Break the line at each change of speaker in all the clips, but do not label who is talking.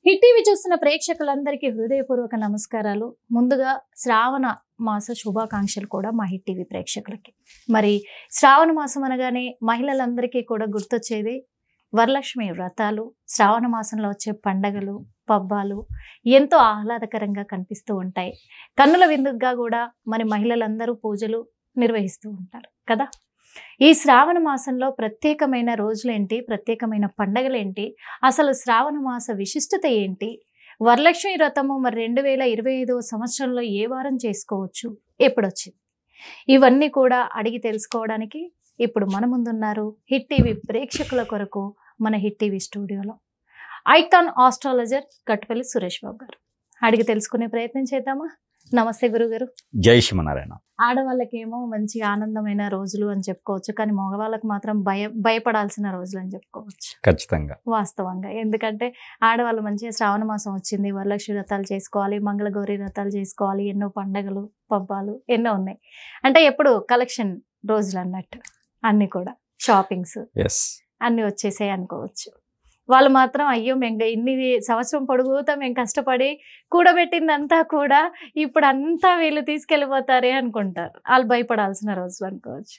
Hit TV చూస్తున్న ప్రేక్షకులందరికీ హృదయపూర్వక నమస్కారాలు. ముందుగా శ్రావణ మాస శుభాకాంక్షలు కూడా మా హిట్ టీవీ ప్రేక్షకులకి. మరి శ్రావణ మాసం అనగానే మహిళలందరికీ కూడా గుర్తొచ్చేది వరలక్ష్మి వ్రతాలు, శ్రావణ మాసంలో వచ్చే పండగలు, పబ్బాలు ఎంతో ఆహ్లాదకరంగా కనిపిస్తూ ఉంటాయి. కన్నుల విందుగా కూడా మరి మహిళలందరూ పూజలు నిర్వహిస్తూ ఉంటారు కదా. ఈ శ్రావణ మాసంలో ప్రత్యేకమైన రోజులేంటి, ప్రత్యేకమైన పండగలేంటి, అసలు శ్రావణ మాస విశిష్టత ఏంటి, వరలక్ష్మి వ్రతము మరి 2025వ సంవత్సరంలో ఏ వారం చేసుకోవచ్చు, ఎప్పుడొచ్చింది, ఇవన్నీ కూడా అడిగి తెలుసుకోవడానికి ఇప్పుడు మన ముందున్నారు హిట్ టీవీ ప్రేక్షకుల కొరకు మన హిట్ టీవీ స్టూడియోలో ఐకాన్ ఆస్ట్రాలజర్ కట్టుపల్లి సురేష్ బాబు గారు. అడిగి తెలుసుకునే ప్రయత్నం చేద్దామా? నమస్తే గురుగారు.
జై శ్రీమన్నారాయణ.
ఆడవాళ్ళకేమో మంచి ఆనందమైన రోజులు అని చెప్పుకోవచ్చు, కానీ మగవాళ్ళకి మాత్రం భయపడాల్సిన రోజులు అని చెప్పుకోవచ్చు.
ఖచ్చితంగా
వాస్తవంగా. ఎందుకంటే ఆడవాళ్ళు మంచిగా శ్రావణ మాసం వచ్చింది, వరలక్ష్మి వ్రతాలు చేసుకోవాలి, మంగళగౌరి వ్రతాలు చేసుకోవాలి, ఎన్నో పండగలు పబ్బాలు ఎన్నో ఉన్నాయి. అంటే ఎప్పుడు కలెక్షన్ రోజులు అన్నట్టు అన్ని కూడా షాపింగ్స్ అన్ని వచ్చేసాయి అనుకోవచ్చు. వాళ్ళు మాత్రం అయ్యో మేము ఇన్ని సంవత్సరం పొడుగుతా మేము కష్టపడి కూడబెట్టిందంతా కూడా ఇప్పుడు అంతా వీళ్ళు తీసుకెళ్ళిపోతారే అనుకుంటారు. వాళ్ళు భయపడాల్సిన రోజులు అనుకోవచ్చు.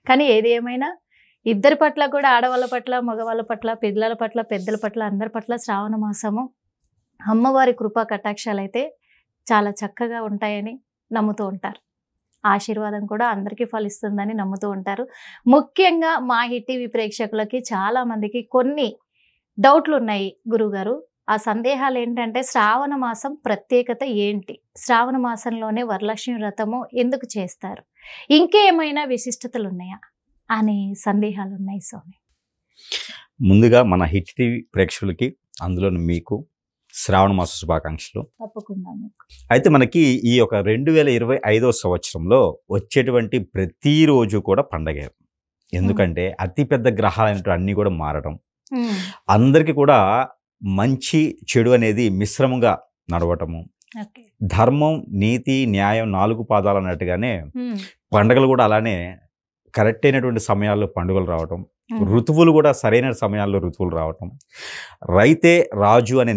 కానీ ఏది ఏమైనా ఇద్దరి పట్ల కూడా, ఆడవాళ్ళ పట్ల, మగవాళ్ళ పట్ల, పిల్లల పట్ల, పెద్దల పట్ల, అందరి పట్ల శ్రావణ మాసము అమ్మవారి కృపా కటాక్షాలు అయితే చాలా చక్కగా ఉంటాయని నమ్ముతూ ఉంటారు. ఆశీర్వాదం కూడా అందరికీ ఫలిస్తుందని నమ్ముతూ ఉంటారు. ముఖ్యంగా మా హిట్ టీవీ ప్రేక్షకులకి చాలా మందికి కొన్ని డౌట్లు ఉన్నాయి గురుగారు. ఆ సందేహాలు ఏంటంటే శ్రావణ మాసం ప్రత్యేకత ఏంటి, శ్రావణ మాసంలోనే వరలక్ష్మి వ్రతము ఎందుకు చేస్తారు, ఇంకేమైనా విశిష్టతలు ఉన్నాయా అనే సందేహాలు ఉన్నాయి స్వామి.
ముందుగా మన హిట్ టీవీ ప్రేక్షకులకి, అందులో మీకు శ్రావణ మాస శుభాకాంక్షలు.
తప్పకుండా.
అయితే మనకి ఈ యొక్క 2025వ సంవత్సరంలో వచ్చేటువంటి ప్రతిరోజు కూడా పండగే. ఎందుకంటే అతిపెద్ద గ్రహాలు అన్నీ కూడా మారడం, అందరికీ కూడా మంచి చెడు అనేది మిశ్రమంగా నడవటము, ధర్మం నీతి న్యాయం 4 పాదాలు అన్నట్టుగానే పండుగలు కూడా అలానే కరెక్ట్ అయినటువంటి సమయాల్లో పండుగలు రావటం, ఋతువులు కూడా సరైన సమయాల్లో ఋతువులు రావటం, రైతే రాజు అనే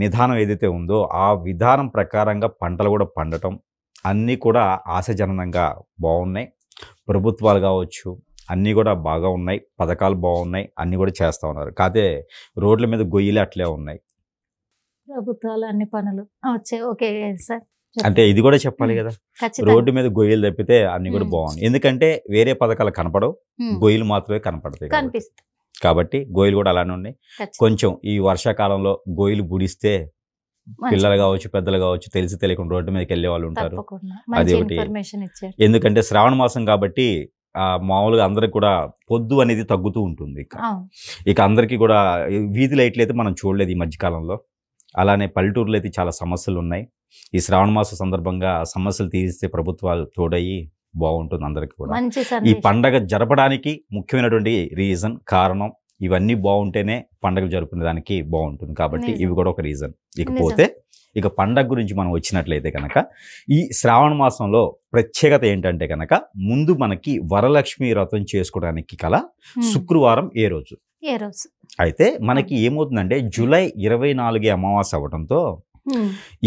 నిదానం ఏదైతే ఉందో ఆ విధానం ప్రకారంగా పంటలు కూడా పండటం అన్నీ కూడా ఆశాజనకంగా బాగున్నాయి. ప్రభుత్వాలు కావచ్చు అన్నీ కూడా బాగా ఉన్నాయి, పథకాలు బాగున్నాయి, అన్నీ కూడా చేస్తూ ఉన్నారు. కాదే రోడ్ల మీద గొయ్యిలు అట్లే ఉన్నాయి.
ప్రభుత్వాలు అన్ని పనులు వచ్చాయి. ఓకే సార్,
అంటే ఇది కూడా చెప్పాలి కదా, రోడ్డు మీద గొయ్యిలు తప్పితే అన్ని కూడా బాగున్నాయి. ఎందుకంటే వేరే పథకాలు కనపడవు, గొయ్యిలు మాత్రమే కనపడతాయి కాబట్టి గొయ్యిలు కూడా అలానే ఉన్నాయి. కొంచెం ఈ వర్షాకాలంలో గొయ్యిలు బుడిస్తే పిల్లలు కావచ్చు, పెద్దలు కావచ్చు, తెలిసి తెలియకుండా రోడ్డు మీదకి వెళ్ళే వాళ్ళు ఉంటారు. అది ఒకటి. ఎందుకంటే శ్రావణ మాసం కాబట్టి మామూలుగా అందరికి కూడా పొద్దు అనేది తగ్గుతూ ఉంటుంది. ఇక అందరికీ కూడా వీధి లైట్లు అయితే మనం చూడలేదు ఈ మధ్యకాలంలో. అలానే పల్లెటూరులో అయితే చాలా సమస్యలు ఉన్నాయి. ఈ శ్రావణ మాస సందర్భంగా సమస్యలు తీరిస్తే ప్రభుత్వాలు తోడయి బాగుంటుంది అందరికి కూడా. ఈ పండగ జరపడానికి ముఖ్యమైనటువంటి కారణం ఇవన్నీ బాగుంటేనే పండగ జరుపుకునే దానికి బాగుంటుంది కాబట్టి ఇవి కూడా ఒక రీజన్. ఇకపోతే ఇక పండగ గురించి మనం వచ్చినట్లయితే కనుక ఈ శ్రావణ మాసంలో ప్రత్యేకత ఏంటంటే కనుక ముందు మనకి వరలక్ష్మి వ్రతం చేసుకోవడానికి కల శుక్రవారం ఏ రోజు అయితే మనకి ఏమవుతుందంటే జూలై 24 అమావాస్య అవ్వడంతో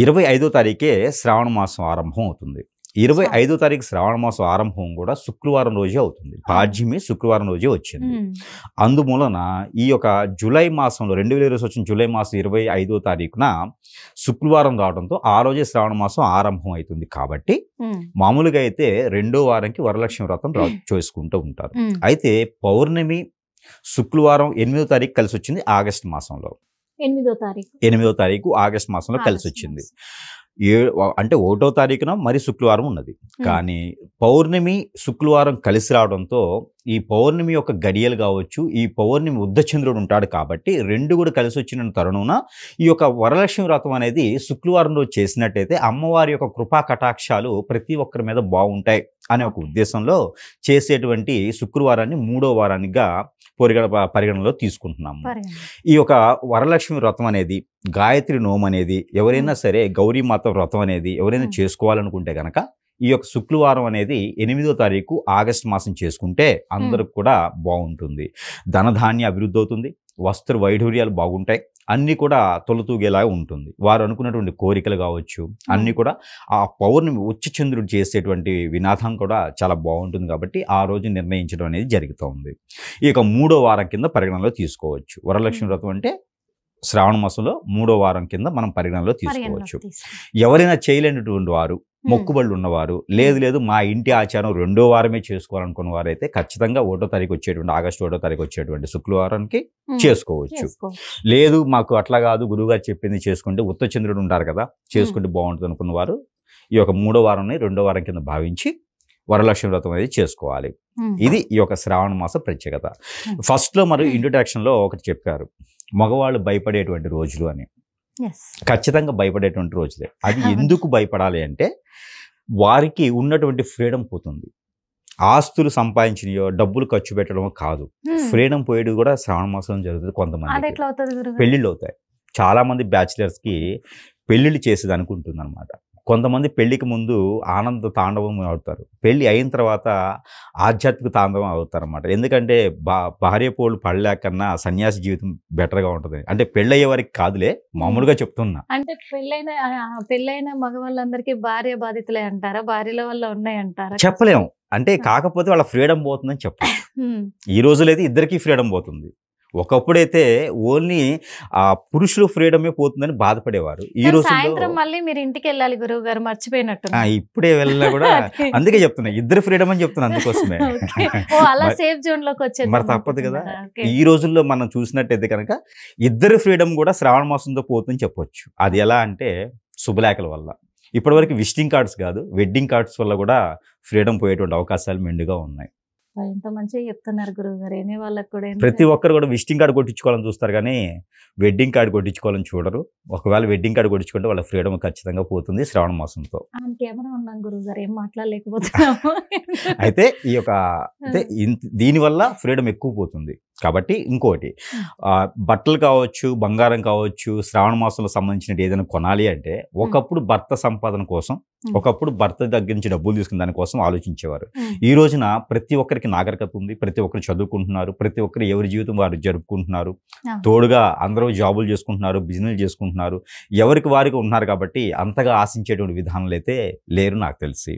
25వ తారీఖే శ్రావణ మాసం ఆరంభం అవుతుంది. 25వ తారీఖు శ్రావణ మాసం ఆరంభం కూడా శుక్రవారం రోజే అవుతుంది. పాడ్యమి శుక్రవారం రోజే వచ్చింది. అందుమూలన ఈ యొక్క జూలై మాసంలో 2020 వచ్చిన జూలై మాసం 25వ తారీఖున శుక్రవారం రావడంతో ఆ రోజే శ్రావణ మాసం ఆరంభం అవుతుంది. కాబట్టి మామూలుగా అయితే 2వ వారంకి వరలక్ష్మి వ్రతం చేసుకుంటూ ఉంటారు. అయితే పౌర్ణమి శుక్రవారం 8వ తారీఖు కలిసి వచ్చింది ఆగస్టు మాసంలో. 8వ తారీఖు ఆగస్టు మాసంలో కలిసి వచ్చింది. అంటే 1వ తారీఖున మరి శుక్రవారం ఉన్నది. కానీ పౌర్ణమి శుక్రవారం కలిసి రావడంతో ఈ పౌర్ణమి యొక్క గడియలు కావచ్చు, ఈ పౌర్ణమి ఉద్దచంద్రుడు ఉంటాడు కాబట్టి రెండు కూడా కలిసి వచ్చిన తరుణంన ఈ యొక్క వరలక్ష్మి వ్రతం అనేది శుక్రవారం రోజు చేసినట్టయితే అమ్మవారి యొక్క కృపా కటాక్షాలు ప్రతి ఒక్కరి మీద బాగుంటాయి అనే ఒక ఉద్దేశంలో చేసేటువంటి శుక్రవారాన్ని 3వ వారానిగా పరిగణనలో తీసుకుంటున్నాము. ఈ యొక్క వరలక్ష్మి వ్రతం అనేది, గాయత్రి నోమ్ అనేది, ఎవరైనా సరే గౌరీమాత వ్రతం అనేది ఎవరైనా చేసుకోవాలనుకుంటే కనుక ఈ యొక్క శుక్రవారం అనేది 8వ తారీఖు ఆగస్టు మాసం చేసుకుంటే అందరికి కూడా బాగుంటుంది. ధనధాన్య అభివృద్ధి అవుతుంది, వస్త్ర వైఢూర్యాలు బాగుంటాయి, అన్నీ కూడా తొలతూగేలాగా ఉంటుంది. వారు అనుకున్నటువంటి కోరికలు కావచ్చు అన్నీ కూడా ఆ పౌర్ణమి ఉచ్చి చంద్రుడు చేసేటువంటి వినాదం కూడా చాలా బాగుంటుంది. కాబట్టి ఆ రోజు నిర్ణయించడం అనేది జరుగుతుంది. ఇక 3వ వారం కింద పరిగణనలో తీసుకోవచ్చు. వరలక్ష్మి వ్రతం అంటే శ్రావణ మాసంలో 3వ వారం కింద మనం పరిగణనలో తీసుకోవచ్చు. ఎవరైనా చేయలేనటువంటి వారు, మొక్కుబళ్ళు ఉన్నవారు, లేదు మా ఇంటి ఆచారం 2వ వారమే చేసుకోవాలనుకున్న వారైతే ఖచ్చితంగా 1వ తారీఖు వచ్చేటువంటి ఆగస్టు 1వ తారీఖు వచ్చేటువంటి శుక్రవారానికి చేసుకోవచ్చు. లేదు మాకు అట్లా కాదు, గురువుగారు చెప్పింది చేసుకుంటే ఉత్తరచంద్రుడు ఉంటారు కదా, చేసుకుంటే బాగుంటుంది అనుకున్న వారు ఈ యొక్క 3వ వారాన్ని 2వ వారం కింద భావించి వరలక్ష్మి వ్రతం అనేది చేసుకోవాలి. ఇది ఈ యొక్క శ్రావణ మాస ప్రత్యేకత. ఫస్ట్లో మరి ఇంట్రొడక్షన్లో ఒకటి చెప్పారు, మగవాళ్ళు భయపడేటువంటి రోజులు అని. ఖచ్చితంగా భయపడేటువంటి రోజులే. అది ఎందుకు భయపడాలి అంటే వారికి ఉన్నటువంటి ఫ్రీడమ్ పోతుంది. ఆస్తులు సంపాదించినయో డబ్బులు ఖర్చు పెట్టడమో కాదు, ఫ్రీడమ్ పోయేది కూడా శ్రావణ మాసం జరుగుతుంది. కొంతమంది పెళ్ళిళ్ళు అవుతాయి. చాలా మంది బ్యాచిలర్స్కి పెళ్ళిళ్ళు చేసేది అనుకుంటుంది అనమాట. కొంతమంది పెళ్లికి ముందు ఆనంద తాండవం అవుతారు, పెళ్ళి అయిన తర్వాత ఆధ్యాత్మిక తాండవం అవుతారు అన్నమాట. ఎందుకంటే భార్య పోళ్ళు పడలేకన్నా సన్యాసి జీవితం బెటర్గా ఉంటుంది. అంటే పెళ్ళయ్యే వారికి కాదులే, మామూలుగా చెప్తున్నా.
అంటే పెళ్ళైన మగవాళ్ళందరికీ భార్య బాధితులే అంటారా, భార్యల వల్ల ఉన్నాయంటారా?
చెప్పలేము. అంటే కాకపోతే వాళ్ళ ఫ్రీడమ్ పోతుందని చెప్పచ్చు. ఈ రోజులో అయితే ఇద్దరికీ ఫ్రీడమ్ పోతుంది. ఒకప్పుడైతే ఓన్లీ ఆ పురుషులు ఫ్రీడమే పోతుందని బాధపడేవారు. ఈ రోజు
సాయంత్రం మళ్ళీ మీరు ఇంటికి వెళ్ళాలి గురువు గారు, మర్చిపోయినట్టు.
ఇప్పుడే వెళ్ళినా కూడా అందుకే చెప్తున్నా, ఇద్దరు ఫ్రీడమ్ అని చెప్తున్నా. అందుకోసమే
అలా సేఫ్ జోన్ లోకి వచ్చేది.
మరి తప్పదు కదా. ఈ రోజుల్లో మనం చూసినట్టయితే కనుక ఇద్దరు ఫ్రీడమ్ కూడా శ్రావణ మాసంతో పోతుందని చెప్పొచ్చు. అది ఎలా అంటే శుభలేఖల వల్ల. ఇప్పటివరకు విజిటింగ్ కార్డ్స్ కాదు, వెడ్డింగ్ కార్డ్స్ వల్ల కూడా ఫ్రీడమ్ పోయేటువంటి అవకాశాలు మెండుగా ఉన్నాయి.
ఎంత మంచిగా చెప్తున్నారు గురువు గారు. ఏనే వాళ్ళకి కూడా
ప్రతి ఒక్కరు కూడా విజిటింగ్ కార్డు కొట్టించుకోవాలని చూస్తారు కానీ వెడ్డింగ్ కార్డు కొట్టించుకోవాలని చూడరు. ఒకవేళ వెడ్డింగ్ కార్డు కొట్టించుకుంటే వాళ్ళ ఫ్రీడమ్ ఖచ్చితంగా పోతుంది శ్రావణ మాసంతో.
కెమెరా ఉన్నాం గురువు గారు, ఏం మాట్లాడలేకపోతున్నాము.
అయితే ఈ యొక్క అయితే దీనివల్ల ఫ్రీడమ్ ఎక్కువ పోతుంది. కాబట్టి ఇంకోటి బట్టలు కావచ్చు, బంగారం కావచ్చు, శ్రావణ మాసంలో సంబంధించిన ఏదైనా కొనాలి అంటే ఒకప్పుడు భర్త సంపాదన కోసం, ఒకప్పుడు భర్త దగ్గర నుంచి డబ్బులు తీసుకున్న దానికోసం ఆలోచించేవారు. ఈ రోజున ప్రతి ఒక్కరికి నాగరికత ఉంది, ప్రతి ఒక్కరు చదువుకుంటున్నారు, ప్రతి ఒక్కరు ఎవరి జీవితం వారు జరుపుకుంటున్నారు. తోడుగా అందరూ జాబులు చేసుకుంటున్నారు, బిజినెస్ చేసుకుంటున్నారు, ఎవరికి వారికి ఉన్నారు. కాబట్టి అంతగా ఆశించేటువంటి విధానాలు అయితే లేరు నాకు తెలిసి.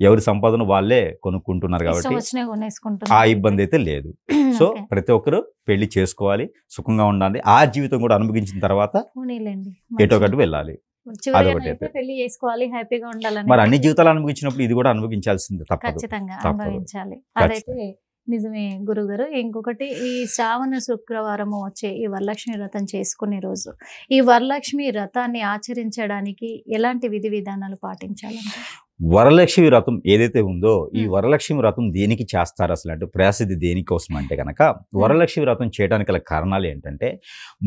ఎవరి సంపాదన వాళ్ళే కొనుక్కుంటున్నారు కాబట్టి ఆ ఇబ్బంది అయితే లేదు. సో ప్రతి ఒక్కరు పెళ్లి చేసుకోవాలి, సుఖంగా ఉండాలి, ఆ జీవితం కూడా అనుభవించిన తర్వాత ఎటో ఒకటి వెళ్ళాలి.
పెళ్లి చేసుకోవాలి, హ్యాపీగా ఉండాలి.
మరి అన్ని జీవితాలు అనుభవించినప్పుడు ఇది కూడా అనుభవించాల్సిందే,
ఖచ్చితంగా అనుభవించాలి. అదైతే నిజమే గురుగారు. ఇంకొకటి, ఈ శ్రావణ శుక్రవారము వచ్చే ఈ వరలక్ష్మి వ్రతం చేసుకునే రోజు, ఈ వరలక్ష్మి వ్రతాన్ని ఆచరించడానికి ఎలాంటి విధి విధానాలు పాటించాలంటే?
వరలక్ష్మి వ్రతం ఏదైతే ఉందో ఈ వరలక్ష్మి వ్రతం దేనికి చేస్తారు అసలు అంటే ప్రసిద్ధి దేనికోసం అంటే కనుక వరలక్ష్మి వ్రతం చేయడానికి గల కారణాలు ఏంటంటే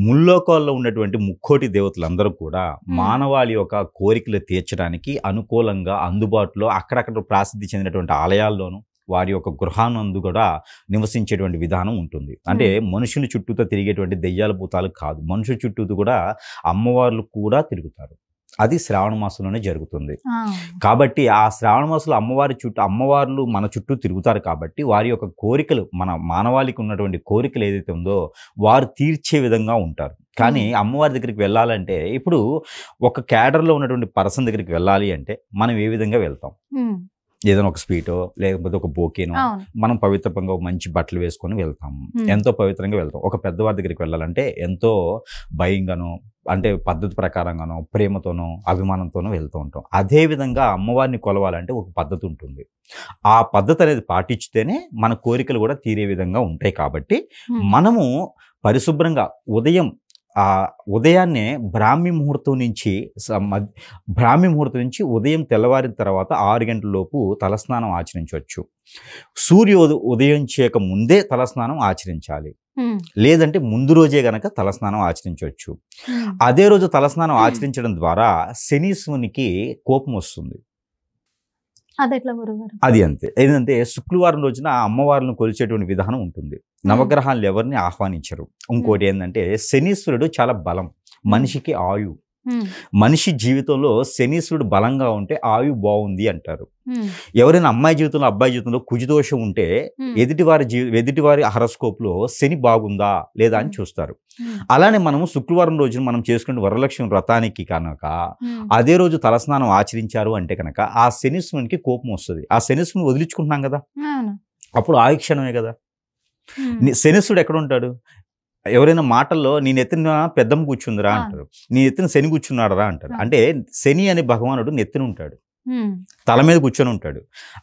ముల్లోకాల్లో ఉన్నటువంటి ముక్కోటి దేవతలందరూ కూడా మానవాళి యొక్క కోరికలు తీర్చడానికి అనుకూలంగా అందుబాటులో అక్కడక్కడ ప్రసిద్ధి చెందినటువంటి ఆలయాల్లోనూ వారి యొక్క గృహానందు కూడా నివసించేటువంటి విధానం ఉంటుంది. అంటే మనుషుల చుట్టూతో తిరిగేటువంటి దెయ్యాల భూతాలు కాదు, మనుషుల చుట్టూతో కూడా అమ్మవార్లు కూడా తిరుగుతారు. అది శ్రావణ మాసంలోనే జరుగుతుంది. కాబట్టి ఆ శ్రావణ మాసంలో అమ్మవార్లు మన చుట్టూ తిరుగుతారు. కాబట్టి వారి యొక్క కోరికలు, మన మానవాళికి ఉన్నటువంటి కోరికలు ఏదైతే ఉందో వారు తీర్చే విధంగా ఉంటారు. కానీ అమ్మవారి దగ్గరికి వెళ్ళాలంటే ఇప్పుడు ఒక క్యాడర్లో ఉన్నటువంటి పర్సన్ దగ్గరికి వెళ్ళాలి అంటే మనం ఏ విధంగా వెళ్తాం? ఏదైనా ఒక స్వీటో లేకపోతే ఒక బోకేనో మనం పవిత్రంగా మంచి బట్టలు వేసుకొని వెళ్తాము, ఎంతో పవిత్రంగా వెళ్తాం. ఒక పెద్దవారి దగ్గరికి వెళ్ళాలంటే ఎంతో భయంగానో అంటే పద్ధతి ప్రకారంగానో ప్రేమతోనో అభిమానంతోనో వెళ్తూ ఉంటాం. అదేవిధంగా అమ్మవారిని కొలవాలంటే ఒక పద్ధతి ఉంటుంది. ఆ పద్ధతి అనేది పాటించితేనే మన కోరికలు కూడా తీరే విధంగా ఉంటాయి. కాబట్టి మనము పరిశుభ్రంగా ఉదయాన్నే బ్రాహ్మీ ముహూర్తం నుంచి ఉదయం తెల్లవారిన తర్వాత 6 గంటల లోపు తలస్నానం ఆచరించవచ్చు. ఉదయం చేయక ముందే తలస్నానం ఆచరించాలి, లేదంటే ముందు రోజే గనక తలస్నానం ఆచరించవచ్చు. అదే రోజు తలస్నానం ఆచరించడం ద్వారా శనీశ్వరునికి కోపం వస్తుంది. అది అంతే. ఏంటంటే శుక్రవారం రోజున అమ్మవారిని కొలిచేటువంటి విధానం ఉంటుంది. నవగ్రహాలు ఎవరిని ఆహ్వానించరు. ఇంకోటి ఏంటంటే శనీశ్వరుడు చాలా బలం, మనిషికి ఆయు, మనిషి జీవితంలో శనీశ్వరుడు బలంగా ఉంటే ఆయువు బాగుంది అంటారు. ఎవరైనా అమ్మాయి జీవితంలో అబ్బాయి జీవితంలో కుజదోషం ఉంటే ఎదుటివారి హరస్కోప్ లో శని బాగుందా లేదా అని చూస్తారు. అలానే మనము శుక్రవారం రోజున మనం చేసుకునే వరలక్ష్మి వ్రతానికి కనుక అదే రోజు తలస్నానం ఆచరించారు అంటే కనుక ఆ శనీశ్వరునికి కోపం వస్తుంది. ఆ శనీశ్వరుని వదిలించుకుంటున్నాం కదా, అప్పుడు ఆయుక్షణమే కదా. శనీశ్వరుడు ఎక్కడ ఉంటాడు? ఎవరైనా మాటల్లో నీ నెత్తిన పెద్దమ్మ కూర్చుందిరా అంటారు, నీ నెత్తిన శని కూర్చున్నాడరా అంటారు. అంటే శని అనే భగవానుడు నెత్తిన ఉంటాడు, తల మీద కూర్చొని ఉంటాడు.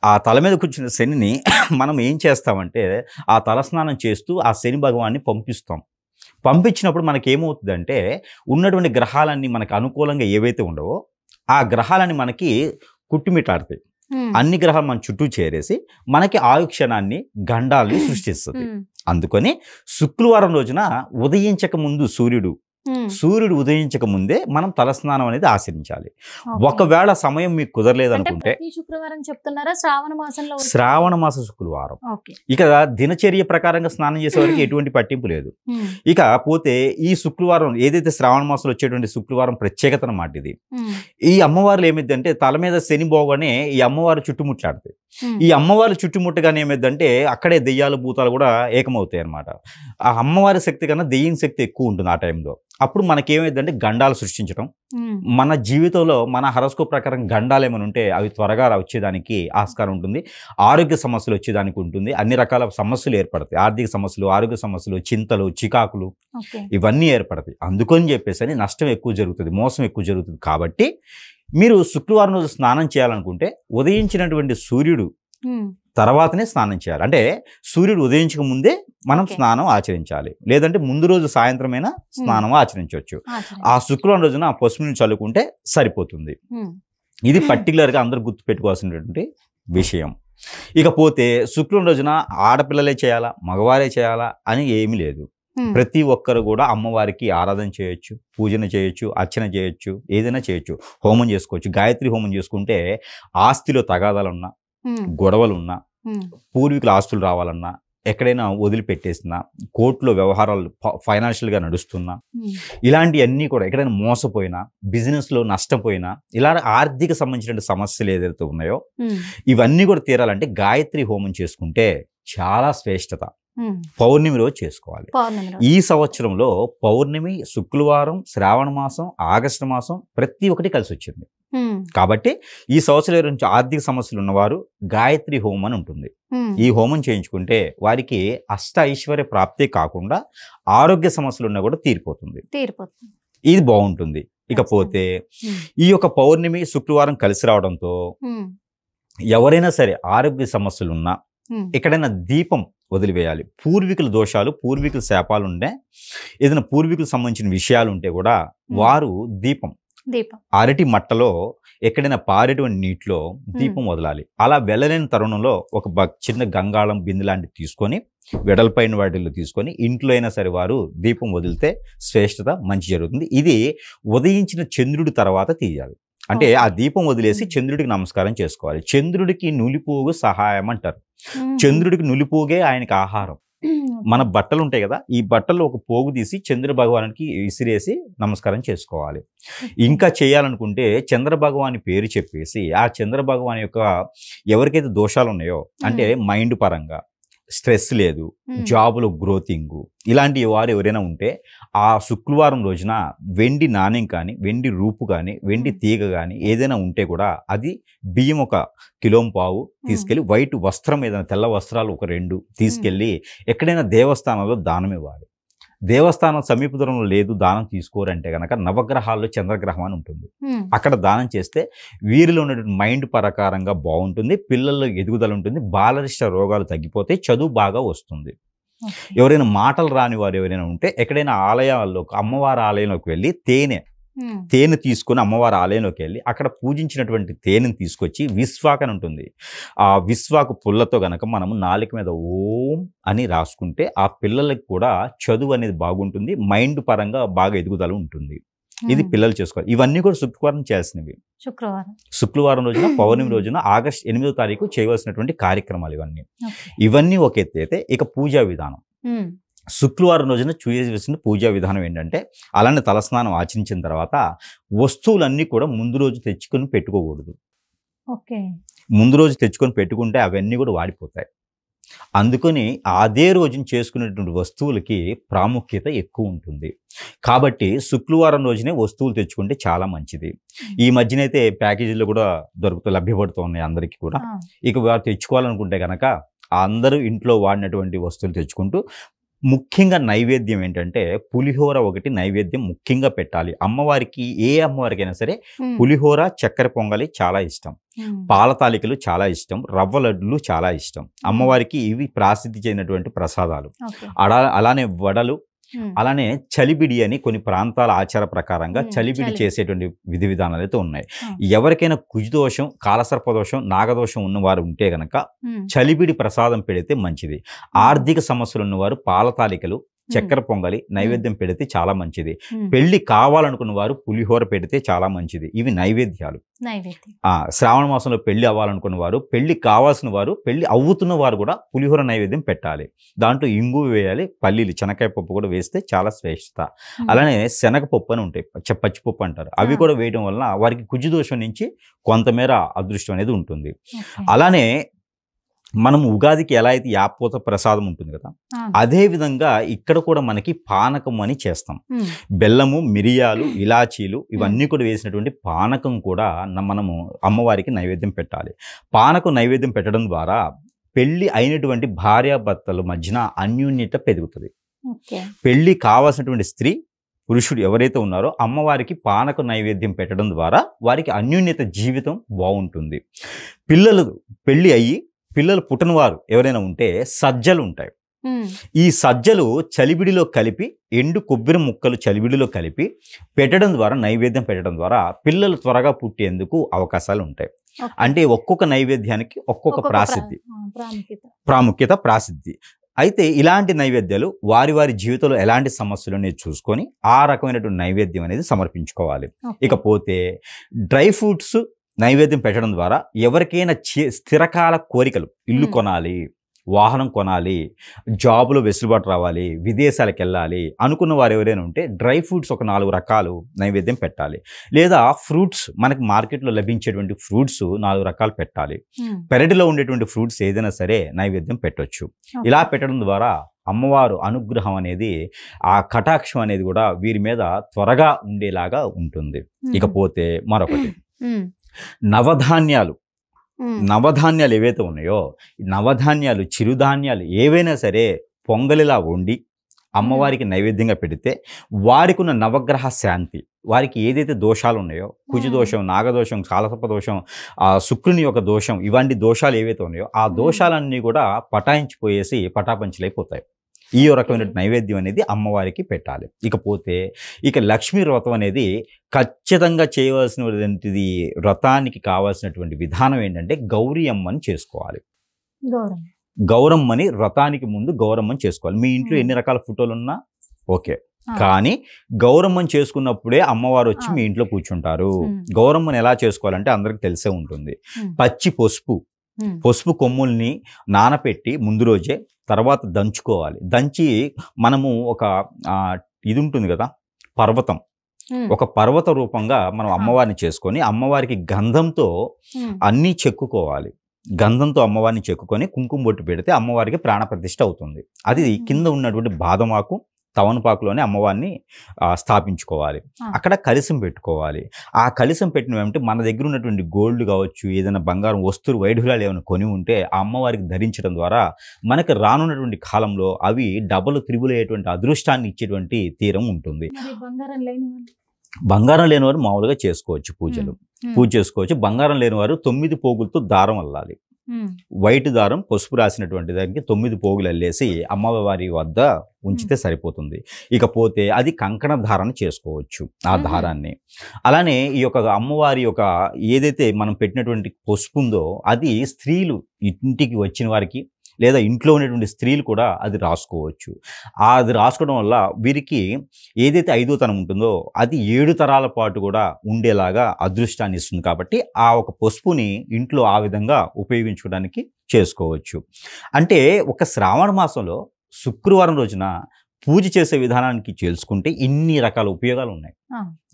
ఆ తల మీద కూర్చున్న శనిని మనం ఏం చేస్తామంటే ఆ తలస్నానం చేస్తూ ఆ శని భగవాన్ని పంపిస్తాం. పంపించినప్పుడు మనకి ఏమవుతుందంటే ఉన్నటువంటి గ్రహాలన్నీ మనకు అనుకూలంగా ఏవైతే ఉండవో ఆ గ్రహాలని మనకి కుట్టుమిట్లాడతాయి. అన్ని గ్రహాలు మన చుట్టూ చేరేసి మనకి ఆయుక్షణాన్ని గండాల్ని సృష్టిస్తుంది. అందుకని శుక్రవారం రోజున ఉదయించక ముందు సూర్యుడు ఉదయించక ముందే మనం తలస్నానం అనేది ఆచరించాలి. ఒకవేళ సమయం మీకు కుదరలేదు అనుకుంటే
శుక్రవారం చెప్తున్నారా?
శ్రావణ మాస శుక్రవారం. ఇక దినచర్య ప్రకారంగా స్నానం చేసే వారికి ఎటువంటి పట్టింపు లేదు. ఇక పోతే ఈ శుక్రవారం ఏదైతే శ్రావణ మాసంలో వచ్చేటువంటి శుక్రవారం ప్రత్యేకత అన్నమాట ఇది. ఈ అమ్మవార్లు ఏమిద్దంటే తల మీద శని పోగానే ఈ అమ్మవారు చుట్టుముట్లాడతాయి. ఈ అమ్మవారు చుట్టుముట్టగానే ఏమిద్దంటే అక్కడే దెయ్యాలు భూతాలు కూడా ఏకమవుతాయి అన్నమాట. ఆ అమ్మవారి శక్తి కన్నా దెయ్యం శక్తి ఎక్కువ ఉంటుంది ఆ టైంలో. అప్పుడు మనకేమైందంటే గండాలు సృష్టించడం, మన జీవితంలో మన హరస్కోప్ ప్రకారం గండాలు ఏమైనా ఉంటే అవి త్వరగా వచ్చేదానికి ఆస్కారం ఉంటుంది. ఆరోగ్య సమస్యలు వచ్చేదానికి ఉంటుంది. అన్ని రకాల సమస్యలు ఏర్పడతాయి. ఆర్థిక సమస్యలు, ఆరోగ్య సమస్యలు, చింతలు, చికాకులు ఇవన్నీ ఏర్పడతాయి. అందుకని చెప్పేసి నష్టం ఎక్కువ జరుగుతుంది, మోసం ఎక్కువ జరుగుతుంది. కాబట్టి మీరు శుక్రవారం రోజు స్నానం చేయాలనుకుంటే ఉదయించినటువంటి సూర్యుడు తర్వాతనే స్నానం చేయాలి. అంటే సూర్యుడు ఉదయించక ముందే మనం స్నానం ఆచరించాలి. లేదంటే ముందు రోజు సాయంత్రమైనా స్నానం ఆచరించవచ్చు. ఆ శుక్రవారం రోజున పసుపు నీళ్ళు చల్లుకుంటే సరిపోతుంది. ఇది పర్టికులర్గా అందరూ గుర్తుపెట్టుకోవాల్సినటువంటి విషయం. ఇకపోతే శుక్రవారం రోజున ఆడపిల్లలే చేయాలా, మగవారే చేయాలా అని ఏమీ లేదు. ప్రతి ఒక్కరు కూడా అమ్మవారికి ఆరాధన చేయొచ్చు, పూజన చేయొచ్చు, అర్చన చేయొచ్చు, ఏదైనా చేయొచ్చు, హోమం చేసుకోవచ్చు. గాయత్రి హోమం చేసుకుంటే ఆస్తిలో తగాదాలున్నా, గొడవలున్నా, పూర్వీకుల ఆస్తులు రావాలన్నా, ఎక్కడైనా వదిలిపెట్టేసినా, కోర్టులో వ్యవహారాలు ఫైనాన్షియల్గా నడుస్తున్నా, ఇలాంటివన్నీ కూడా ఎక్కడైనా మోసపోయినా, బిజినెస్లో నష్టపోయినా, ఇలా ఆర్థిక సంబంధించిన సమస్యలు ఏదైతే ఉన్నాయో ఇవన్నీ కూడా తీరాలంటే గాయత్రి హోమం చేసుకుంటే చాలా శ్రేష్టత. పౌర్ణమి రోజు చేసుకోవాలి. ఈ సంవత్సరంలో పౌర్ణమి, శుక్రవారం, శ్రావణ మాసం, ఆగస్టు మాసం ప్రతి ఒక్కటి కలిసి వచ్చింది. కాబట్టి ఈ సంవత్సరం ఆర్థిక సమస్యలు ఉన్నవారు గాయత్రి హోమం అని ఉంటుంది. ఈ హోమం చేయించుకుంటే వారికి అష్ట ఐశ్వర్య ప్రాప్తే కాకుండా ఆరోగ్య సమస్యలు ఉన్నా కూడా తీరిపోతుంది. ఇది బాగుంటుంది. ఇకపోతే ఈ యొక్క పౌర్ణమి, శుక్రవారం కలిసి రావడంతో ఎవరైనా సరే ఆరోగ్య సమస్యలు ఉన్నా ఎక్కడైనా దీపం వదిలివేయాలి. పూర్వీకుల దోషాలు, పూర్వీకుల శాపాలు ఉంటే, ఏదైనా పూర్వీకులకు సంబంధించిన విషయాలు ఉంటే కూడా వారు దీపం అరటి మట్టలో ఎక్కడైనా పారేటువంటి నీటిలో దీపం వదలాలి. అలా వెళ్ళలేని తరుణంలో ఒక చిన్న గంగాళం బిందె లాంటివి తీసుకొని వెడల్పైన వాటిల్లో తీసుకొని ఇంట్లో అయినా సరే వారు దీపం వదిలితే శ్రేష్టత మంచి జరుగుతుంది. ఇది ఉదయించిన చంద్రుడి తర్వాత తీయాలి. అంటే ఆ దీపం వదిలేసి చంద్రుడికి నమస్కారం చేసుకోవాలి. చంద్రుడికి నులిపోగు సహాయం అంటారు. చంద్రుడికి నులిపోగే ఆయనకి ఆహారం. మన బట్టలు ఉంటాయి కదా, ఈ బట్టల్లో ఒక పోగు తీసి చంద్ర భగవానికి విసిరేసి నమస్కారం చేసుకోవాలి. ఇంకా చేయాలనుకుంటే చంద్ర భగవాని పేరు చెప్పేసి ఆ చంద్ర భగవాన్ యొక్క ఎవరికైతే దోషాలు ఉన్నాయో, అంటే మైండ్ పరంగా స్ట్రెస్ లేదు, జాబులో గ్రోతింగ్, ఇలాంటి వారు ఎవరైనా ఉంటే ఆ శుక్రవారం రోజున వెండి నాణ్యం కానీ, వెండి రూపు కానీ, వెండి తీగ కానీ ఏదైనా ఉంటే కూడా అది బియ్యం 1 కిలో పావు తీసుకెళ్ళి, వైట్ వస్త్రం ఏదైనా తెల్ల వస్త్రాలు 2 తీసుకెళ్ళి ఎక్కడైనా దేవస్థానంలో దానం ఇవ్వాలి. దేవస్థానం సమీప దూరంలో లేదు, దానం తీసుకోరంటే కనుక నవగ్రహాల్లో చంద్రగ్రహం అని ఉంటుంది, అక్కడ దానం చేస్తే వీరిలో ఉన్నటువంటి మైండ్ ప్రకారంగా బాగుంటుంది, పిల్లల్లో ఎదుగుదల ఉంటుంది, బాలరిష్ట రోగాలు తగ్గిపోతే చదువు బాగా వస్తుంది. ఎవరైనా మాటలు రాని వారు ఎవరైనా ఉంటే ఎక్కడైనా ఆలయాల్లో, అమ్మవారి ఆలయంలోకి వెళ్ళి తేనె తీసుకొని అమ్మవారి ఆలయంలోకి వెళ్ళి అక్కడ పూజించినటువంటి తేనెని తీసుకొచ్చి విశ్వాక్ అని ఉంటుంది, ఆ విశ్వాకు పుల్లతో గనక మనము నాలుక మీద ఓం అని రాసుకుంటే ఆ పిల్లలకి కూడా చదువు అనేది బాగుంటుంది, మైండ్ పరంగా బాగా ఎదుగుదల ఉంటుంది. ఇది పిల్లలు చేసుకోవాలి. ఇవన్నీ కూడా శుక్రవారం చేయాల్సినవి. శుక్రవారం రోజున పౌర్ణమి రోజున ఆగస్టు 8వ తారీఖు చేయవలసినటువంటి కార్యక్రమాలు ఇవన్నీ ఒక ఎత్తు అయితే, ఇక పూజా విధానం. శుక్రవారం రోజున చేయవలసిన పూజా విధానం ఏంటంటే, అలానే తలస్నానం ఆచరించిన తర్వాత వస్తువులన్నీ కూడా ముందు రోజు తెచ్చుకొని పెట్టుకోకూడదు.
ఓకే.
ముందు రోజు తెచ్చుకొని పెట్టుకుంటే అవన్నీ కూడా వాడిపోతాయి. అందుకని అదే రోజున చేసుకునేటువంటి వస్తువులకి ప్రాముఖ్యత ఎక్కువ ఉంటుంది. కాబట్టి శుక్రవారం రోజునే వస్తువులు తెచ్చుకుంటే చాలా మంచిది. ఈ మధ్యనైతే ప్యాకేజీలు కూడా లభ్యపడుతూ ఉన్నాయి అందరికీ కూడా. ఇక వారు తెచ్చుకోవాలనుకుంటే కనుక అందరూ ఇంట్లో వాడినటువంటి వస్తువులు తెచ్చుకుంటూ, ముఖ్యంగా నైవేద్యం ఏంటంటే పులిహోర ఒకటి నైవేద్యం ముఖ్యంగా పెట్టాలి. అమ్మవారికి, ఏ అమ్మవారికైనా సరే పులిహోర, చక్కెర పొంగలి చాలా ఇష్టం, పాల తాలికలు చాలా ఇష్టం, రవ్వ లడ్డులు చాలా ఇష్టం. అమ్మవారికి ఇవి ప్రసిద్ధి చెందినటువంటి ప్రసాదాలు. అలానే వడలు, అలానే చలిబిడి అని కొన్ని ప్రాంతాల ఆచార ప్రకారంగా చలిబిడి చేసేటువంటి విధి విధానాలు అయితే ఉన్నాయి. ఎవరికైనా కుజదోషం, కాలసర్పదోషం, నాగదోషం ఉన్నవారు ఉంటే గనక చలిబిడి ప్రసాదం పెడితే మంచిది. ఆర్థిక సమస్యలు ఉన్నవారు పాల తాలికలు, చక్కెర పొంగలి నైవేద్యం పెడితే చాలా మంచిది. పెళ్లి కావాలనుకున్న వారు పులిహోర పెడితే చాలా మంచిది. ఇవి నైవేద్యాలు. శ్రావణ మాసంలో పెళ్లి అవ్వాలనుకున్న వారు, పెళ్లి కావాల్సిన వారు, పెళ్లి అవుతున్న వారు కూడా పులిహోర నైవేద్యం పెట్టాలి. దాంట్లో ఇంగు వేయాలి, పల్లీలు, శనగకాయ పప్పు కూడా వేస్తే చాలా శ్రేష్ఠత. అలానే శనగపప్పు అని ఉంటాయి, పచ్చిపప్పు అంటారు, అవి కూడా వేయడం వలన వారికి కుజదోషం నుంచి కొంతమేర అదృష్టం అనేది ఉంటుంది. అలానే మనం ఉగాదికి ఎలా అయితే యాపోత ప్రసాదం ఉంటుంది కదా, అదే విధంగా ఇక్కడ కూడా మనకి పానకం అని చేస్తాం. బెల్లము, మిరియాలు, ఇలాచీలు ఇవన్నీ కూడా వేసినటువంటి పానకం కూడా మనము అమ్మవారికి నైవేద్యం పెట్టాలి. పానకం నైవేద్యం పెట్టడం ద్వారా పెళ్లి అయినటువంటి భార్యాభర్తల మధ్యన అన్యోన్యత పెరుగుతుంది. పెళ్లి కావాల్సినటువంటి స్త్రీ, పురుషుడు ఎవరైతే ఉన్నారో అమ్మవారికి పానక నైవేద్యం పెట్టడం ద్వారా వారికి అన్యోన్యత జీవితం బాగుంటుంది. పిల్లలు పెళ్లి అయ్యి పిల్లలు పుట్టిన వారు ఎవరైనా ఉంటే సజ్జలు ఉంటాయి. ఈ సజ్జలు చలిబిడిలో కలిపి, ఎండు కొబ్బరి ముక్కలు చలిబిడిలో కలిపి పెట్టడం ద్వారా, నైవేద్యం పెట్టడం ద్వారా పిల్లలు త్వరగా పుట్టేందుకు అవకాశాలు ఉంటాయి. అంటే ఒక్కొక్క నైవేద్యానికి ఒక్కొక్క ప్రాముఖ్యత, ప్రాసిద్ధి. అయితే ఇలాంటి నైవేద్యాలు వారి వారి జీవితంలో ఎలాంటి సమస్యలు అనేది చూసుకొని ఆ రకమైనటువంటి నైవేద్యం అనేది సమర్పించుకోవాలి. ఇకపోతే డ్రై ఫ్రూట్స్ నైవేద్యం పెట్టడం ద్వారా ఎవరికైనా స్థిరకాల కోరికలు, ఇల్లు కొనాలి, వాహనం కొనాలి, జాబులో వెసులుబాటు రావాలి, విదేశాలకు వెళ్ళాలి అనుకున్న వారు ఎవరైనా ఉంటే డ్రై ఫ్రూట్స్ ఒక 4 రకాలు నైవేద్యం పెట్టాలి. లేదా ఫ్రూట్స్, మనకి మార్కెట్లో లభించేటువంటి ఫ్రూట్స్ 4 రకాలు పెట్టాలి. పెరటిలో ఉండేటువంటి ఫ్రూట్స్ ఏదైనా సరే నైవేద్యం పెట్టవచ్చు. ఇలా పెట్టడం ద్వారా అమ్మవారు అనుగ్రహం అనేది, ఆ కటాక్షం అనేది కూడా వీరి మీద త్వరగా ఉండేలాగా ఉంటుంది. ఇకపోతే మరొకటి, నవధాన్యాలు ఏవైతే ఉన్నాయో, నవధాన్యాలు, చిరుధాన్యాలు ఏవైనా సరే పొంగలిలా వండి అమ్మవారికి నైవేద్యంగా పెడితే వారికి ఉన్న నవగ్రహ శాంతి, వారికి ఏదైతే దోషాలు ఉన్నాయో, కుజదోషం, నాగదోషం, కాలసర్పదోషం, శుక్రుని యొక్క దోషం, ఇవన్నీ దోషాలు ఏవైతే ఉన్నాయో ఆ దోషాలన్నీ కూడా పటాయించిపోయేసి పటాపంచలైపోతాయి. ఈ రకమైన నైవేద్యం అనేది అమ్మవారికి పెట్టాలి. ఇకపోతే లక్ష్మీ వ్రతం అనేది ఖచ్చితంగా చేయవలసినటువంటిది. వ్రతానికి కావాల్సినటువంటి విధానం ఏంటంటే గౌరీ అమ్మని చేసుకోవాలి. గౌరమ్మని వ్రతానికి ముందు గౌరమ్మని చేసుకోవాలి. మీ ఇంట్లో ఎన్ని రకాల ఫోటోలు ఉన్నా ఓకే, కానీ గౌరమ్మని చేసుకున్నప్పుడే అమ్మవారు వచ్చి మీ ఇంట్లో కూర్చుంటారు. గౌరమ్మని ఎలా చేసుకోవాలంటే అందరికి తెలిసే ఉంటుంది. పచ్చి పసుపు కొమ్ముల్ని నానపెట్టి ముందు రోజే, తర్వాత దంచుకోవాలి. దంచి మనము ఒక ఇది ఉంటుంది కదా, పర్వతం, ఒక పర్వత రూపంగా మనం అమ్మవారిని చేసుకొని అమ్మవారికి గంధంతో అన్నీ చెక్కుకోవాలి. గంధంతో అమ్మవారిని చెక్కుకొని కుంకుమ బొట్టు పెడితే అమ్మవారికి ప్రాణప్రతిష్ఠ అవుతుంది. అది కింద ఉన్నటువంటి బాదమాకు, తవనపాకులోనే అమ్మవారిని స్థాపించుకోవాలి. అక్కడ కలశం పెట్టుకోవాలి. ఆ కలశం పెట్టినవేమంటే మన దగ్గర ఉన్నటువంటి గోల్డ్ కావచ్చు, ఏదైనా బంగారం వస్తువులు, వైఢూర్యాలు ఏమైనా కొని ఉంటే ఆ అమ్మవారికి ధరించడం ద్వారా మనకు రానున్నటువంటి కాలంలో అవి డబుల్ త్రిబుల్ అయ్యేటువంటి అదృష్టాన్ని ఇచ్చేటువంటి తీరం ఉంటుంది. బంగారం లేని వారు మామూలుగా చేసుకోవచ్చు, పూజ చేసుకోవచ్చు. బంగారం లేని వారు 9 పోగులతో దారం అల్లాలి. వైట్ దారం, పసుపు రాసినటువంటి దానికి 9 పోగులు అల్లేసి అమ్మవారి వద్ద ఉంచితే సరిపోతుంది. ఇకపోతే అది కంకణ ధారణ చేసుకోవచ్చు ఆ దారాన్ని. అలానే ఈ యొక్క అమ్మవారి యొక్క ఏదైతే మనం పెట్టినటువంటి పసుపు ఉందో అది స్త్రీలు ఇంటికి వచ్చిన వారికి లేదా ఇంట్లో ఉన్నటువంటి స్త్రీలు కూడా అది రాసుకోవచ్చు. అది రాసుకోవడం వల్ల వీరికి ఏదైతే 5వ తరం ఉంటుందో అది 7 తరాల పాటు కూడా ఉండేలాగా అదృష్టాన్ని ఇస్తుంది. కాబట్టి ఆ ఒక పసుపుని ఇంట్లో ఆ విధంగా ఉపయోగించుకోవడానికి చేసుకోవచ్చు. అంటే ఒక శ్రావణ మాసంలో శుక్రవారం రోజున పూజ చేసే విధానానికి చేసుకుంటే ఇన్ని రకాల ఉపయోగాలు ఉన్నాయి.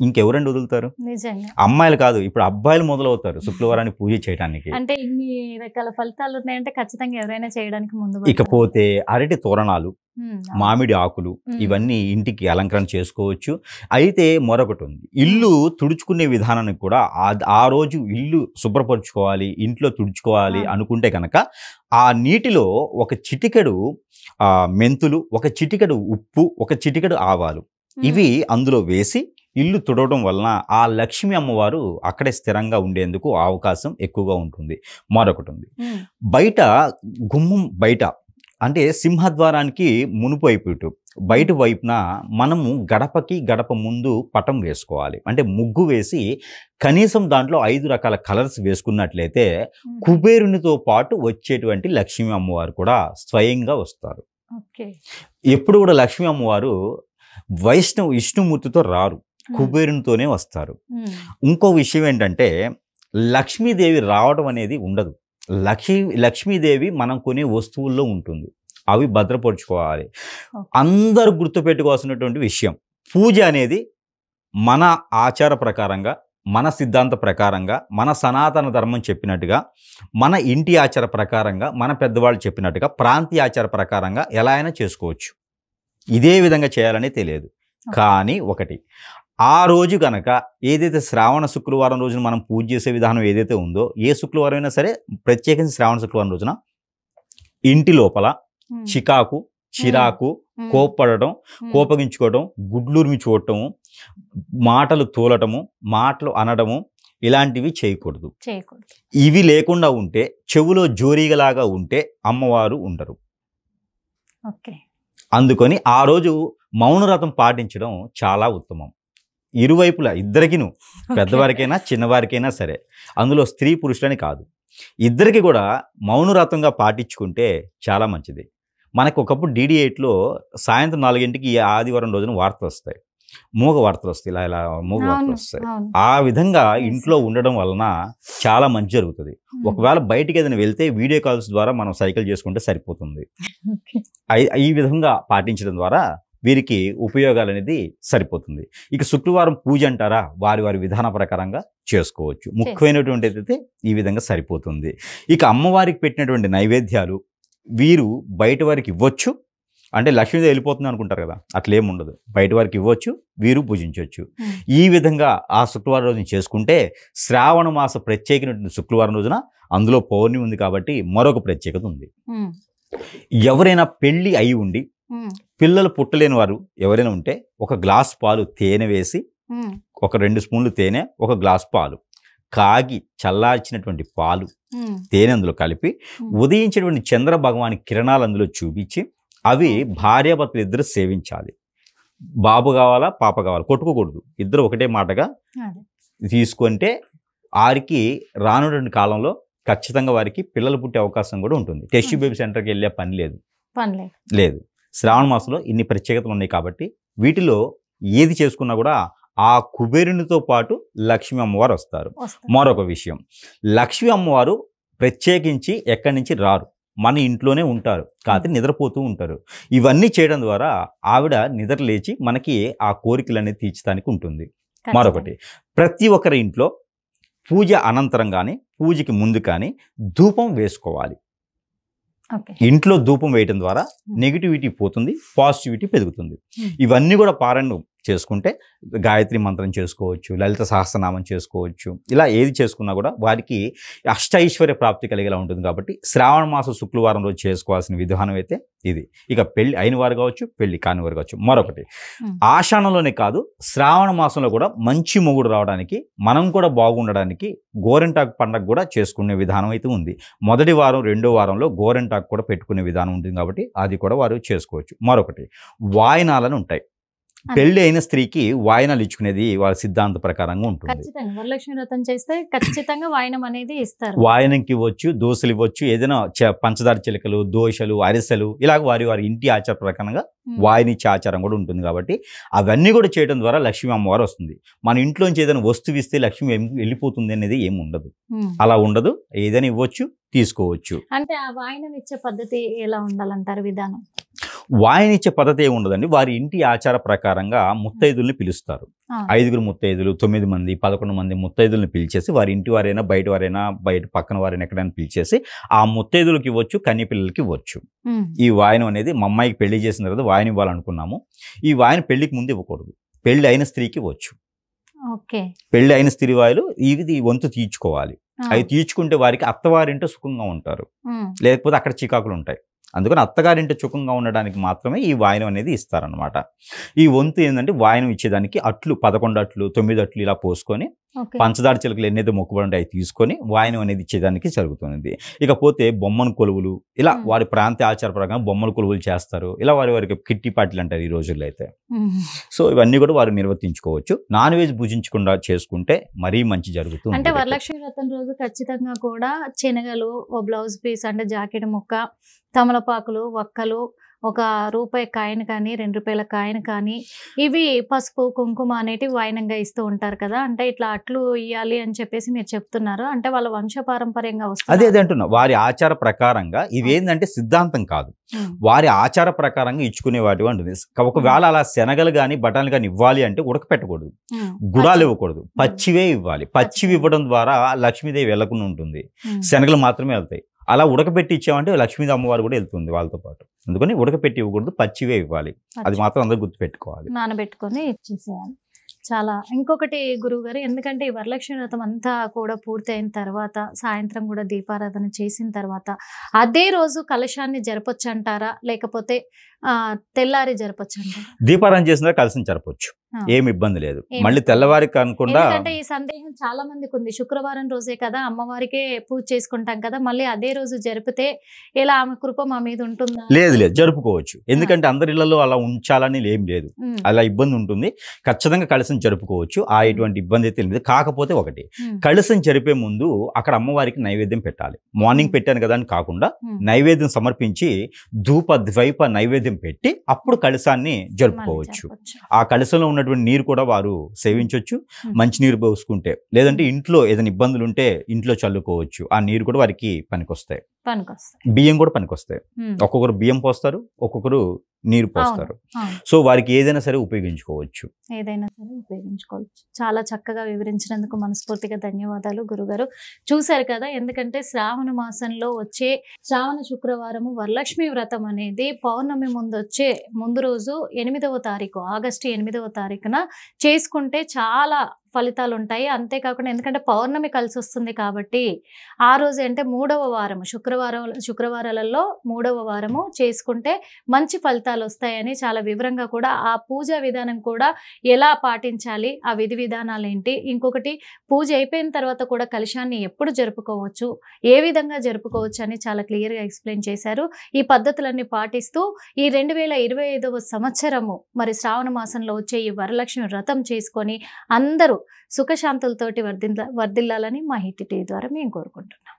ఇంకెవరండి వదులుతారు? అమ్మాయిలు కాదు, ఇప్పుడు అబ్బాయిలు మొదలవుతారు శుక్రవారాన్ని పూజ చేయడానికి.
అంటే ఇన్ని రకాల ఫలితాలు ఉన్నాయంటే ఖచ్చితంగా ఎవరైనా చేయడానికి ముందు.
ఇకపోతే అరటి తోరణాలు, మామిడి ఆకులు ఇవన్నీ ఇంటికి అలంకరణ చేసుకోవచ్చు. అయితే మరొకటి ఉంది, ఇల్లు తుడుచుకునే విధానానికి కూడా ఆ రోజు ఇల్లు శుభ్రపరచుకోవాలి, ఇంట్లో తుడుచుకోవాలి అనుకుంటే కనుక ఆ నీటిలో ఒక చిటికెడు మెంతులు, ఒక చిటికెడు ఉప్పు, ఒక చిటికెడు ఆవాలు ఇవి అందులో వేసి ఇల్లు తుడవడం వలన ఆ లక్ష్మీ అమ్మవారు అక్కడే స్థిరంగా ఉండేందుకు అవకాశం ఎక్కువగా ఉంటుంది. మరొకటి ఉంది, బయట గుమ్మం బయట అంటే సింహద్వారానికి మునుపు వైపు బయట వైపున మనము గడపకి గడప ముందు పటం వేసుకోవాలి. అంటే ముగ్గు వేసి కనీసం దాంట్లో 5 రకాల కలర్స్ వేసుకున్నట్లయితే కుబేరునితో పాటు వచ్చేటువంటి లక్ష్మీ అమ్మవారు కూడా స్వయంగా వస్తారు. ఎప్పుడు కూడా లక్ష్మీ అమ్మవారు విష్ణుమూర్తితో రారు, కుబేరునితోనే వస్తారు. ఇంకో విషయం ఏంటంటే లక్ష్మీదేవి రావడం అనేది ఉండదు. లక్ష్మీదేవి మనం కొనే వస్తువుల్లో ఉంటుంది, అవి భద్రపరుచుకోవాలి. అందరూ గుర్తుపెట్టుకోవాల్సినటువంటి విషయం, పూజ అనేది మన ఆచార ప్రకారంగా, మన సిద్ధాంత ప్రకారంగా, మన సనాతన ధర్మం చెప్పినట్టుగా, మన ఇంటి ఆచార ప్రకారంగా, మన పెద్దవాళ్ళు చెప్పినట్టుగా, ప్రాంతీయ ఆచార ప్రకారంగా ఎలా అయినా చేసుకోవచ్చు. ఇదే విధంగా చేయాలని తెలియదు. కానీ ఒకటి, ఆ రోజు కనుక ఏదైతే శ్రావణ శుక్రవారం రోజున మనం పూజ చేసే విధానం ఏదైతే ఉందో, ఏ శుక్రవారం అయినా సరే ప్రత్యేకించి శ్రావణ శుక్రవారం రోజున ఇంటి లోపల చికాకు, చిరాకు, కోప్పడటం, కోపగించుకోవటం, గుడ్లూరిమి చూడటము, మాటలు తోలటము, మాటలు అనడము ఇలాంటివి చేయకూడదు. ఇవి లేకుండా ఉంటే, చెవులో జోరీగలాగా ఉంటే అమ్మవారు ఉండరు. అందుకని ఆ రోజు మౌనవ్రతం పాటించడం చాలా ఉత్తమం. ఇరువైపులా ఇద్దరికిను, పెద్దవారికైనా చిన్నవారికైనా సరే, అందులో స్త్రీ పురుషులని కాదు, ఇద్దరికి కూడా మౌనవ్రతంగా పాటించుకుంటే చాలా మంచిది. మనకు ఒకప్పుడు DD8లో సాయంత్రం 4 ఆదివారం రోజున వార్తలు వస్తాయి, మూగ వార్తలు వస్తాయి, ఇలా మూగ వార్తలు వస్తాయి. ఆ విధంగా ఇంట్లో ఉండడం వలన చాలా మంచి జరుగుతుంది. ఒకవేళ బయటికి ఏదైనా వెళ్తే వీడియో కాల్స్ ద్వారా మనం సైకిల్ చేసుకుంటే సరిపోతుంది. ఈ విధంగా పాటించడం ద్వారా వీరికి ఉపయోగాలు అనేది సరిపోతుంది. ఇక శుక్రవారం పూజ అంటారా, వారి వారి విధాన ప్రకారంగా చేసుకోవచ్చు. ముఖ్యమైనటువంటి అయితే ఈ విధంగా సరిపోతుంది. ఇక అమ్మవారికి పెట్టినటువంటి నైవేద్యాలు వీరు బయట వారికి ఇవ్వచ్చు. అంటే లక్ష్మీదేవి వెళ్ళిపోతుంది అనుకుంటారు కదా, అట్లేముండదు, బయట వారికి ఇవ్వచ్చు, వీరు పూజించవచ్చు. ఈ విధంగా ఆ శుక్రవారం రోజున చేసుకుంటే శ్రావణ మాస ప్రత్యేకమైనటువంటి శుక్రవారం రోజున అందులో పౌర్ణమి ఉంది కాబట్టి మరొక ప్రత్యేకత ఉంది. ఎవరైనా పెళ్లి అయి ఉండి పిల్లలు పుట్టలేని వారు ఎవరైనా ఉంటే ఒక గ్లాస్ పాలు తేనె వేసి, ఒక 2 స్పూన్లు తేనె, ఒక గ్లాస్ పాలు కాగి చల్లార్చినటువంటి పాలు తేనె అందులో కలిపి ఉదయించేటువంటి చంద్ర భగవాని కిరణాలు అందులో చూపించి అవి భార్యాభర్తలు ఇద్దరు సేవించాలి. బాబు కావాలా పాప కావాలా కొట్టుకోకూడదు, ఇద్దరు ఒకటే మాటగా తీసుకుంటే వారికి రానున్న కాలంలో ఖచ్చితంగా వారికి పిల్లలు పుట్టే అవకాశం కూడా ఉంటుంది. టెస్ట్ బేబీ సెంటర్కి వెళ్ళే పని లేదు. శ్రావణ మాసంలో ఇన్ని ప్రత్యేకతలు ఉన్నాయి కాబట్టి వీటిలో ఏది చేసుకున్నా కూడా ఆ కుబేరునితో పాటు లక్ష్మీ అమ్మవారు వస్తారు. మరొక విషయం, లక్ష్మీ అమ్మవారు ప్రత్యేకించి ఎక్కడి నుంచి రారు, మన ఇంట్లోనే ఉంటారు, కాకపోతే నిద్రపోతూ ఉంటారు. ఇవన్నీ చేయడం ద్వారా ఆవిడ నిద్ర లేచి మనకి ఆ కోరికలన్నీ తీర్చడానికి ఉంటుంది. మరొకటి, ప్రతి ఒక్కరి ఇంట్లో పూజ అనంతరం కానీ పూజకి ముందు కానీ ధూపం వేసుకోవాలి. ఇంట్లో ధూపం వేయడం ద్వారా నెగిటివిటీ పోతుంది, పాజిటివిటీ పెరుగుతుంది. ఇవన్నీ కూడా పారాయణం చేసుకుంటే గాయత్రి మంత్రం చేసుకోవచ్చు, లలిత సహస్రనామం చేసుకోవచ్చు. ఇలా ఏది చేసుకున్నా కూడా వారికి అష్టైశ్వర్య ప్రాప్తి కలిగేలా ఉంటుంది. కాబట్టి శ్రావణ మాసం శుక్రవారం రోజు చేసుకోవాల్సిన విధానం అయితే ఇది. ఇక పెళ్లి అయిన వారు కావచ్చు, పెళ్లి కాని వారు కావచ్చు. మరొకటి, ఆషాఢంలోనే కాదు శ్రావణ మాసంలో కూడా మంచి మొగుడు రావడానికి, మనం కూడా బాగుండడానికి గోరెంటాకు పండగ కూడా చేసుకునే విధానం అయితే ఉంది. మొదటి వారం రెండో వారంలో గోరెంటాకు కూడా పెట్టుకునే విధానం ఉంటుంది కాబట్టి అది కూడా వారు చేసుకోవచ్చు. మరొకటి, వాయినాలను ఉంటాయి. పెళ్లి అయిన స్త్రీకి వాయినాలు ఇచ్చుకునేది వాళ్ళ సిద్ధాంత ప్రకారంగా ఉంటుంది.
వరలక్ష్మి వ్రతం చేస్తే ఖచ్చితంగా వాయినం అనేది ఇస్తారు.
వాయినంకి ఇవ్వచ్చు, దోశలు ఇవ్వచ్చు, ఏదైనా పంచదార చిలకలు, దోశలు, అరిసెలు, ఇలాగ వారి వారి ఇంటి ఆచార ప్రకారంగా వాయినిచ్చే ఆచారం కూడా ఉంటుంది. కాబట్టి అవన్నీ కూడా చేయడం ద్వారా లక్ష్మీ అమ్మవారు వస్తుంది. మన ఇంట్లోంచి ఏదైనా వస్తువు ఇస్తే లక్ష్మి వెళ్ళిపోతుంది అనేది ఏమి ఉండదు. అలా ఉండదు. ఏదైనా ఇవ్వచ్చు, తీసుకోవచ్చు.
అంటే ఆ వాయినం ఇచ్చే పద్ధతి ఎలా ఉండాలంటారు, విధానం?
వాయిన ఇచ్చే పద్ధతి ఏమి ఉండదండి. వారి ఇంటి ఆచార ప్రకారంగా ముత్తైదుల్ని పిలుస్తారు. 5 ముత్తైదులు, 9 మంది, 11 మంది ముత్తైదుల్ని పిలిచేసి, వారి ఇంటి వారైనా బయట వారైనా, బయట పక్కన వారైనా ఎక్కడైనా పిలిచేసి ఆ ముత్తైదులకి ఇవ్వచ్చు, కన్య పిల్లలకి ఇవ్వచ్చు. ఈ వాయనం అనేది మా అమ్మాయికి పెళ్లి చేసిన తర్వాత వాయనం ఇవ్వాలనుకున్నాము. ఈ వాయన పెళ్లికి ముందు ఇవ్వకూడదు, పెళ్లి అయిన స్త్రీకి ఇవ్వచ్చు. పెళ్లి అయిన స్త్రీ వాయులు ఇది వంతు తీర్చుకోవాలి. అవి తీర్చుకుంటే వారికి అత్తవారింటో సుఖంగా ఉంటారు, లేకపోతే అక్కడ చికాకులు ఉంటాయి. అందుకని అత్తగారింటి సుఖంగా ఉండడానికి మాత్రమే ఈ వాయనం అనేది ఇస్తారనమాట. ఈ వంతు ఏంటంటే వాయనం ఇచ్చేదానికి అట్లు 11 అట్లు 9 అట్లు ఇలా పోసుకొని, పంచదార చిలకలు ఎన్నైతే మొక్కుబడి ఉంటాయి తీసుకొని వాయనం అనేది ఇచ్చేదానికి జరుగుతుంది. ఇకపోతే బొమ్మను కొలువులు, ఇలా వారి ప్రాంత ఆచార ప్రకారం బొమ్మల కొలువులు చేస్తారు. ఇలా వారికి కిట్టి పార్టీలు అంటారు ఈ రోజుల్లో అయితే. సో ఇవన్నీ కూడా వారు నిర్వర్తించుకోవచ్చు. నాన్ వెజ్ భుజించకుండా చేసుకుంటే మరీ మంచి జరుగుతుంది.
అంటే వరలక్ష్మి వ్రతం రోజు ఖచ్చితంగా కూడా శనగలు, ఓ బ్లౌజ్ పీస్ అంటే జాకెట్ ముక్క, తమలపాకులు, వక్కలు, ఒక రూపాయి కాయిన్ కానీ 2 రూపాయల కాయిన్ కానీ, ఇవి పసుపు కుంకుమ అనేటివి వాయినంగా ఇస్తూ ఉంటారు కదా. అంటే ఇట్లా అట్లు ఇయ్యాలి అని చెప్పేసి మీరు చెప్తున్నారు, అంటే వాళ్ళ వంశపారంపర్యంగా వస్తుంది.
అదే అంటున్నా, వారి ఆచార ప్రకారంగా ఇవి ఏంటంటే సిద్ధాంతం కాదు, వారి ఆచార ప్రకారంగా ఇచ్చుకునే వాటి ఉంటుంది. ఒకవేళ అలా శనగలు కానీ బఠానీలు కానీ ఇవ్వాలి అంటే ఉడకపెట్టకూడదు, గుడాలు ఇవ్వకూడదు, పచ్చివే ఇవ్వాలి. పచ్చివి ఇవ్వడం ద్వారా లక్ష్మీదేవి వెళ్ళకుండా ఉంటుంది, శనగలు మాత్రమే వెళ్తాయి. అలా ఉడకపెట్టి ఇచ్చామంటే లక్ష్మీదేవి అమ్మవారు కూడా వెళ్తుంది వాళ్ళతో పాటు. అందుకని ఉడకపెట్టి ఇవ్వకూడదు, పచ్చివే ఇవ్వాలి. అది మాత్రం అందరూ గుర్తుపెట్టుకోవాలి,
నానబెట్టుకొని ఇచ్చేసేయాలి. చాలా ఇంకొకటి గురువుగారు, ఎందుకంటే ఈ వరలక్ష్మి వ్రతం అంతా కూడా పూర్తయిన తర్వాత సాయంత్రం కూడా దీపారాధన చేసిన తర్వాత అదే రోజు కలశాన్ని జరపొచ్చు అంటారా, లేకపోతే తెల్లారి జరపొచ్చు అంటారా?
దీపారాధన చేసిన కలశం జరపొచ్చు, ఏమి ఇబ్బంది లేదు. మళ్ళీ తెల్లవారి కాకుండా,
ఎందుకంటే ఈ సందేహం చాలా మందికి ఉంది, శుక్రవారం రోజే కదా అమ్మవారికే పూజ చేసుకుంటాం కదా, మళ్ళీ అదే రోజు జరిపితే ఇలా ఆమె కృప మా మీద ఉంటుందా?
లేదు లేదు, జరుపుకోవచ్చు. ఎందుకంటే అందరి ఇళ్లలో అలా ఉంచాలని ఏం లేదు, అలా ఇబ్బంది ఉంటుంది. ఖచ్చితంగా కలశం జరుపుకోవచ్చు, ఆ ఎటువంటి ఇబ్బంది అయితే లేదు. కాకపోతే ఒకటి, కలశం జరిపే ముందు అక్కడ అమ్మవారికి నైవేద్యం పెట్టాలి. మార్నింగ్ పెట్టాను కదా అని కాకుండా నైవేద్యం సమర్పించి ధూప ద్వైప నైవేద్యం పెట్టి అప్పుడు కలశాన్ని జరుపుకోవచ్చు. ఆ కలశంలో ఉన్నటువంటి నీరు కూడా వారు సేవించవచ్చు, మంచి నీరు పోసుకుంటే. లేదంటే ఇంట్లో ఏదైనా ఇబ్బందులు ఉంటే ఇంట్లో చల్లుకోవచ్చు, ఆ నీరు కూడా వారికి పనికొస్తాయి. బియ్యం కూడా పనికొస్తాయి. ఒక్కొక్కరు బియ్యం పోస్తారు, ఒక్కొక్కరు నీరు పోస్తారు. సో వారికి ఏదైనా సరే ఉపయోగించుకోవచ్చు,
చాలా చక్కగా వివరించినందుకు మనస్ఫూర్తిగా ధన్యవాదాలు గురుగారు. చూశారు కదా, ఎందుకంటే శ్రావణ మాసంలో వచ్చే శ్రావణ శుక్రవారము వరలక్ష్మి వ్రతం అనేది పౌర్ణమి ముందు రోజు 8వ తారీఖు, ఆగస్టు 8వ తారీఖున చేసుకుంటే చాలా ఫలితాలు ఉంటాయి. అంతేకాకుండా ఎందుకంటే పౌర్ణమి కలిసి వస్తుంది కాబట్టి ఆ రోజు అంటే 3వ వారము, శుక్రవారాలలో 3వ వారము చేసుకుంటే మంచి ఫలితాలు వస్తాయని చాలా వివరంగా కూడా ఆ పూజా విధానం కూడా ఎలా పాటించాలి, ఆ విధి విధానాలు ఏంటి, ఇంకొకటి పూజ అయిపోయిన తర్వాత కూడా కలశాన్ని ఎప్పుడు జరుపుకోవచ్చు, ఏ విధంగా జరుపుకోవచ్చు అని చాలా క్లియర్గా ఎక్స్ప్లెయిన్ చేశారు. ఈ పద్ధతులన్నీ పాటిస్తూ ఈ 2025వ సంవత్సరము మరి శ్రావణ మాసంలో వచ్చే ఈ వరలక్ష్మి వ్రతం చేసుకొని అందరూ సుఖశాంతులతోటి వర్ధిల్లాలని మా హిట్ టీవీ ద్వారా మేము కోరుకుంటున్నాం.